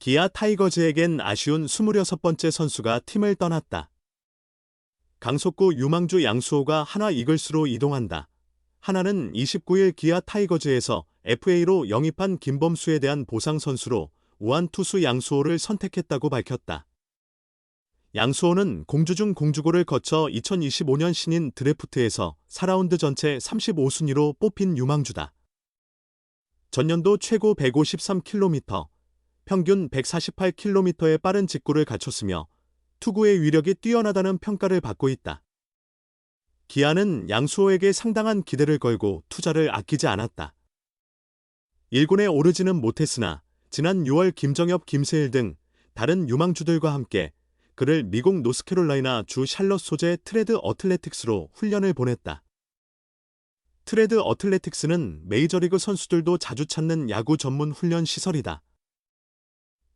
기아 타이거즈에겐 아쉬운 26번째 선수가 팀을 떠났다. 강속구 유망주 양수호가 하나 이글스로 이동한다. 하나는 29일 기아 타이거즈에서 FA로 영입한 김범수에 대한 보상 선수로 우한 투수 양수호를 선택했다고 밝혔다. 양수호는 공주 중 공주고를 거쳐 2025년 신인 드래프트에서 4라운드 전체 35순위로 뽑힌 유망주다. 전년도 최고 153km, 평균 148km의 빠른 직구를 갖췄으며 투구의 위력이 뛰어나다는 평가를 받고 있다. 기아는 양수호에게 상당한 기대를 걸고 투자를 아끼지 않았다. 1군에 오르지는 못했으나 지난 6월 김정엽, 김세일 등 다른 유망주들과 함께 그를 미국 노스캐롤라이나 주 샬럿 소재 트레드 어틀레틱스로 훈련을 보냈다. 트레드 어틀레틱스는 메이저리그 선수들도 자주 찾는 야구 전문 훈련 시설이다.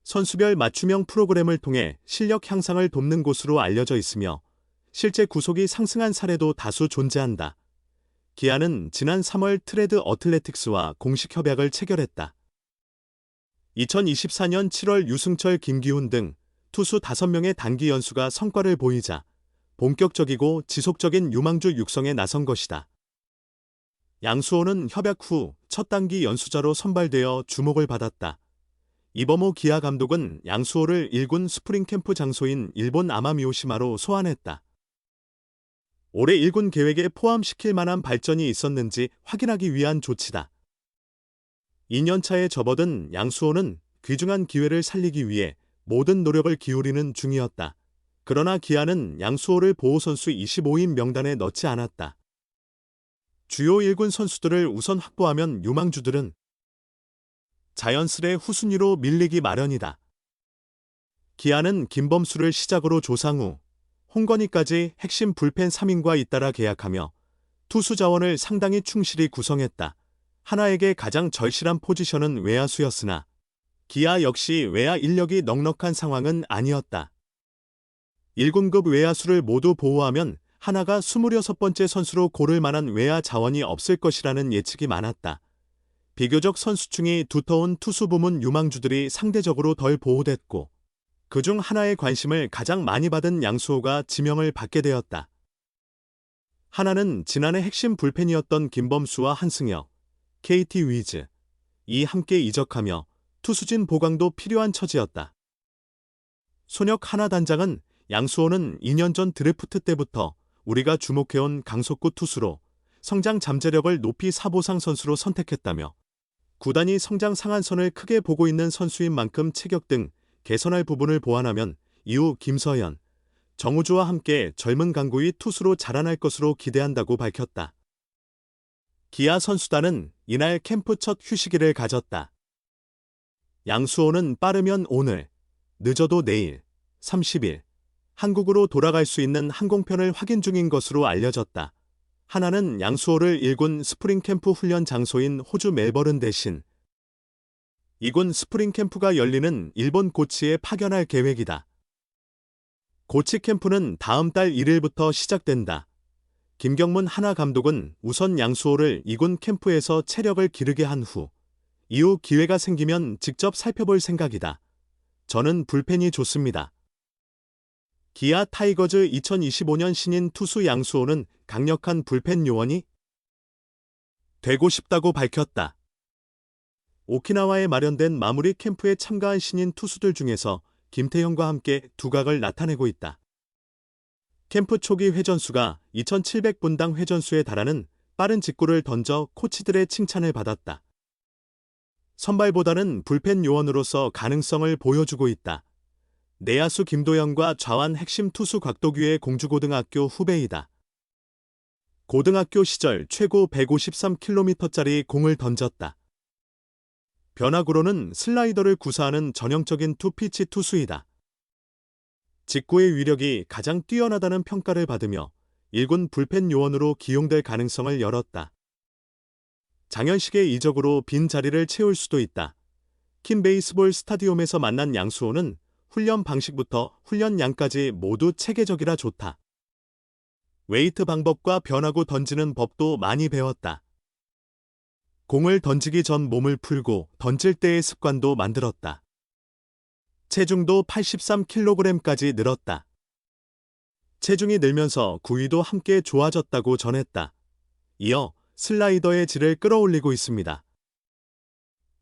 선수별 맞춤형 프로그램을 통해 실력 향상을 돕는 곳으로 알려져 있으며 실제 구속이 상승한 사례도 다수 존재한다. 기아는 지난 3월 트레드 어틀레틱스와 공식 협약을 체결했다. 2024년 7월 유승철, 김기훈 등 투수 5명의 단기 연수가 성과를 보이자 본격적이고 지속적인 유망주 육성에 나선 것이다. 양수호는 협약 후 첫 단기 연수자로 선발되어 주목을 받았다. 이범호 기아 감독은 양수호를 1군 스프링 캠프 장소인 일본 아마미오시마로 소환했다. 올해 1군 계획에 포함시킬 만한 발전이 있었는지 확인하기 위한 조치다. 2년차에 접어든 양수호는 귀중한 기회를 살리기 위해 모든 노력을 기울이는 중이었다. 그러나 기아는 양수호를 보호선수 25인 명단에 넣지 않았다. 주요 1군 선수들을 우선 확보하면 유망주들은 자연스레 후순위로 밀리기 마련이다. 기아는 김범수를 시작으로 조상우, 홍건희까지 핵심 불펜 3인과 잇따라 계약하며 투수 자원을 상당히 충실히 구성했다. 하나에게 가장 절실한 포지션은 외야수였으나 기아 역시 외야 인력이 넉넉한 상황은 아니었다. 1군급 외야수를 모두 보호하면 하나가 26번째 선수로 고를 만한 외야 자원이 없을 것이라는 예측이 많았다. 비교적 선수층이 두터운 투수 부문 유망주들이 상대적으로 덜 보호됐고 그중 하나의 관심을 가장 많이 받은 양수호가 지명을 받게 되었다. 하나는 지난해 핵심 불펜이었던 김범수와 한승혁, KT 위즈, 이 함께 이적하며 투수진 보강도 필요한 처지였다. 손혁 하나 단장은 양수호는 2년 전 드래프트 때부터 우리가 주목해온 강속구 투수로 성장 잠재력을 높이 사보상 선수로 선택했다며 구단이 성장 상한선을 크게 보고 있는 선수인 만큼 체격 등 개선할 부분을 보완하면 이후 김서현, 정우주와 함께 젊은 강구위 투수로 자라날 것으로 기대한다고 밝혔다. 기아 선수단은 이날 캠프 첫 휴식일을 가졌다. 양수호는 빠르면 오늘, 늦어도 내일, 30일, 한국으로 돌아갈 수 있는 항공편을 확인 중인 것으로 알려졌다. 하나는 양수호를 1군 스프링 캠프 훈련 장소인 호주 멜버른 대신 2군 스프링 캠프가 열리는 일본 고치에 파견할 계획이다. 고치 캠프는 다음 달 1일부터 시작된다. 김경문 하나 감독은 우선 양수호를 2군 캠프에서 체력을 기르게 한 후 이후 기회가 생기면 직접 살펴볼 생각이다. 저는 불펜이 좋습니다. 기아 타이거즈 2025년 신인 투수 양수호는 강력한 불펜 요원이 되고 싶다고 밝혔다. 오키나와에 마련된 마무리 캠프에 참가한 신인 투수들 중에서 김태형과 함께 두각을 나타내고 있다. 캠프 초기 회전수가 2,700분당 회전수에 달하는 빠른 직구를 던져 코치들의 칭찬을 받았다. 선발보다는 불펜 요원으로서 가능성을 보여주고 있다. 내야수 김도영과 좌완 핵심 투수 곽도규의 공주고등학교 후배이다. 고등학교 시절 최고 153km짜리 공을 던졌다. 변화구로는 슬라이더를 구사하는 전형적인 투피치 투수이다. 직구의 위력이 가장 뛰어나다는 평가를 받으며 1군 불펜 요원으로 기용될 가능성을 열었다. 장현식의 이적으로 빈 자리를 채울 수도 있다. 킨 베이스볼 스타디움에서 만난 양수호는 훈련 방식부터 훈련량까지 모두 체계적이라 좋다. 웨이트 방법과 변화구 던지는 법도 많이 배웠다. 공을 던지기 전 몸을 풀고 던질 때의 습관도 만들었다. 체중도 83kg까지 늘었다. 체중이 늘면서 구위도 함께 좋아졌다고 전했다. 이어 슬라이더의 질을 끌어올리고 있습니다.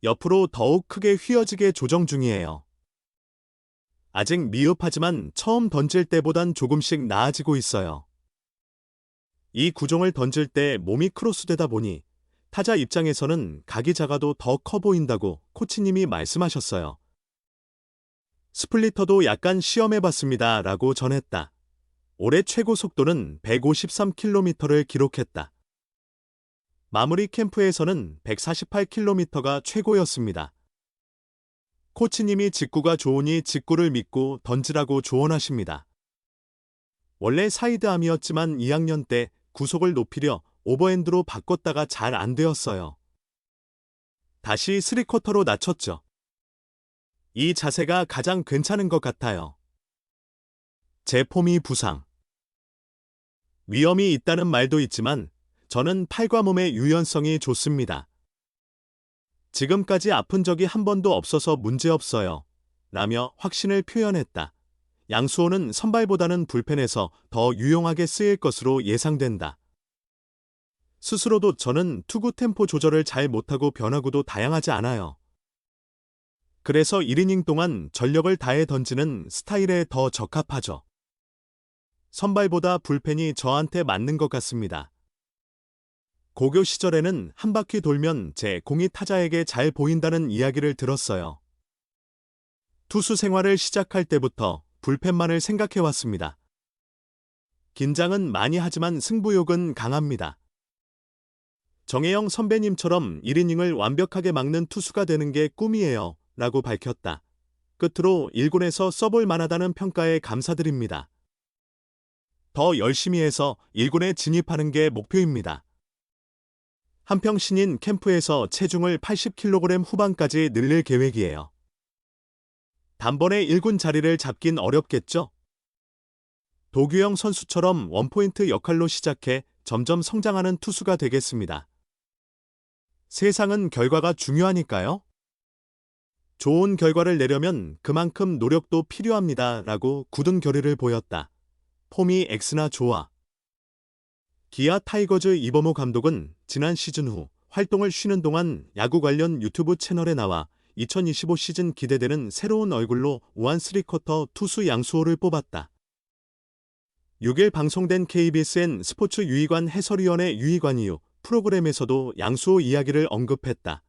옆으로 더욱 크게 휘어지게 조정 중이에요. 아직 미흡하지만 처음 던질 때보단 조금씩 나아지고 있어요. 이 구종을 던질 때 몸이 크로스되다 보니 타자 입장에서는 각이 작아도 더 커 보인다고 코치님이 말씀하셨어요. 스플리터도 약간 시험해봤습니다. 라고 전했다. 올해 최고 속도는 153km를 기록했다. 마무리 캠프에서는 148km가 최고였습니다. 코치님이 직구가 좋으니 직구를 믿고 던지라고 조언하십니다. 원래 사이드암이었지만 2학년 때 구속을 높이려 오버핸드로 바꿨다가 잘 안 되었어요. 다시 3쿼터로 낮췄죠. 이 자세가 가장 괜찮은 것 같아요. 제 폼이 부상. 위험이 있다는 말도 있지만 저는 팔과 몸의 유연성이 좋습니다. 지금까지 아픈 적이 한 번도 없어서 문제없어요. 라며 확신을 표현했다. 양수호는 선발보다는 불펜에서 더 유용하게 쓰일 것으로 예상된다. 스스로도 저는 투구 템포 조절을 잘 못하고 변화구도 다양하지 않아요. 그래서 1이닝 동안 전력을 다해 던지는 스타일에 더 적합하죠. 선발보다 불펜이 저한테 맞는 것 같습니다. 고교 시절에는 한 바퀴 돌면 제 공이 타자에게 잘 보인다는 이야기를 들었어요. 투수 생활을 시작할 때부터 불펜만을 생각해왔습니다. 긴장은 많이 하지만 승부욕은 강합니다. 정혜영 선배님처럼 1이닝을 완벽하게 막는 투수가 되는 게 꿈이에요. 라고 밝혔다. 끝으로 1군에서 써볼 만하다는 평가에 감사드립니다. 더 열심히 해서 1군에 진입하는 게 목표입니다. 한평 신인 캠프에서 체중을 80kg 후반까지 늘릴 계획이에요. 단번에 1군 자리를 잡긴 어렵겠죠? 도규영 선수처럼 원포인트 역할로 시작해 점점 성장하는 투수가 되겠습니다. 세상은 결과가 중요하니까요. 좋은 결과를 내려면 그만큼 노력도 필요합니다. 라고 굳은 결의를 보였다. 폼이 X나 좋아. 기아 타이거즈 이범호 감독은 지난 시즌 후 활동을 쉬는 동안 야구 관련 유튜브 채널에 나와 2025 시즌 기대되는 새로운 얼굴로 우한 3쿼터 투수 양수호를 뽑았다. 6일 방송된 KBSN 스포츠 유희관 해설위원의 유희관 이후 프로그램에서도 양수호 이야기를 언급했다.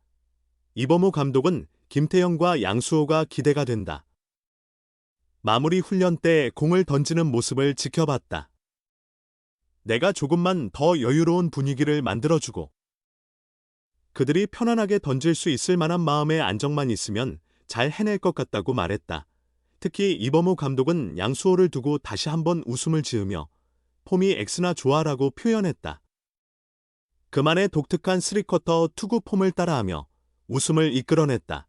이범호 감독은 김태형과 양수호가 기대가 된다. 마무리 훈련 때 공을 던지는 모습을 지켜봤다. 내가 조금만 더 여유로운 분위기를 만들어주고 그들이 편안하게 던질 수 있을 만한 마음의 안정만 있으면 잘 해낼 것 같다고 말했다. 특히 이범호 감독은 양수호를 두고 다시 한번 웃음을 지으며 폼이 X나 좋아라고 표현했다. 그만의 독특한 3쿼터 투구 폼을 따라하며 웃음을 이끌어냈다.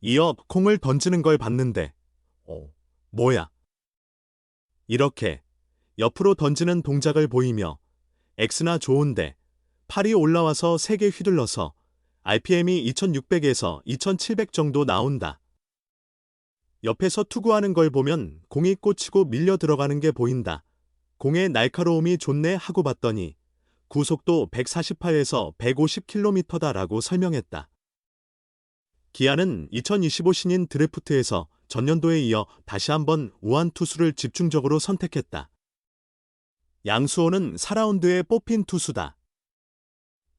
이어 공을 던지는 걸 봤는데 뭐야? 이렇게 옆으로 던지는 동작을 보이며 X나 좋은데 팔이 올라와서 세게 휘둘러서 RPM이 2600에서 2700 정도 나온다. 옆에서 투구하는 걸 보면 공이 꽂히고 밀려 들어가는 게 보인다. 공의 날카로움이 좋네 하고 봤더니 구속도 148에서 150km다 라고 설명했다. 기아는 2025 신인 드래프트에서 전년도에 이어 다시 한번 우한 투수를 집중적으로 선택했다. 양수호는 4라운드에 뽑힌 투수다.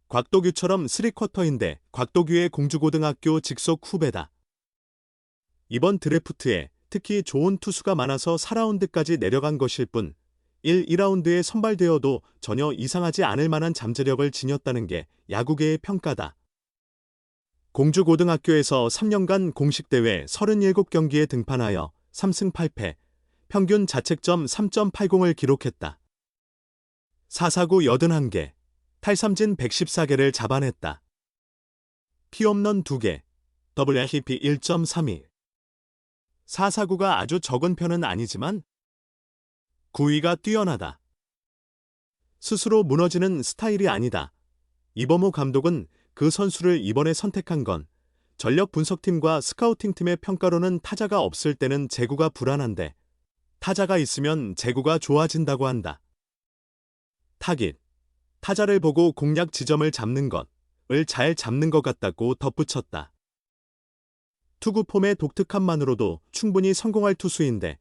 곽도규처럼 3쿼터인데 곽도규의 공주고등학교 직속 후배다. 이번 드래프트에 특히 좋은 투수가 많아서 4라운드까지 내려간 것일 뿐 1, 2라운드에 선발되어도 전혀 이상하지 않을 만한 잠재력을 지녔다는 게 야구계의 평가다. 공주고등학교에서 3년간 공식대회 37경기에 등판하여 3승 8패, 평균 자책점 3.80을 기록했다. 4사구 81개, 탈삼진 114개를 잡아냈다. 피홈런 2개, WHIP 1.32. 4사구가 아주 적은 편은 아니지만 구위가 뛰어나다. 스스로 무너지는 스타일이 아니다. 이범호 감독은 그 선수를 이번에 선택한 건 전력 분석팀과 스카우팅팀의 평가로는 타자가 없을 때는 제구가 불안한데 타자가 있으면 제구가 좋아진다고 한다. 타깃. 타자를 보고 공략 지점을 잡는 것을 잘 잡는 것 같다고 덧붙였다. 투구 폼의 독특함만으로도 충분히 성공할 투수인데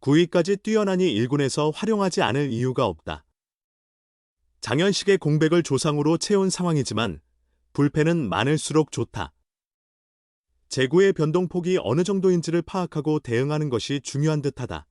9위까지 뛰어나니 1군에서 활용하지 않을 이유가 없다. 장현식의 공백을 조상으로 채운 상황이지만 불펜은 많을수록 좋다. 제구의 변동폭이 어느 정도인지를 파악하고 대응하는 것이 중요한 듯하다.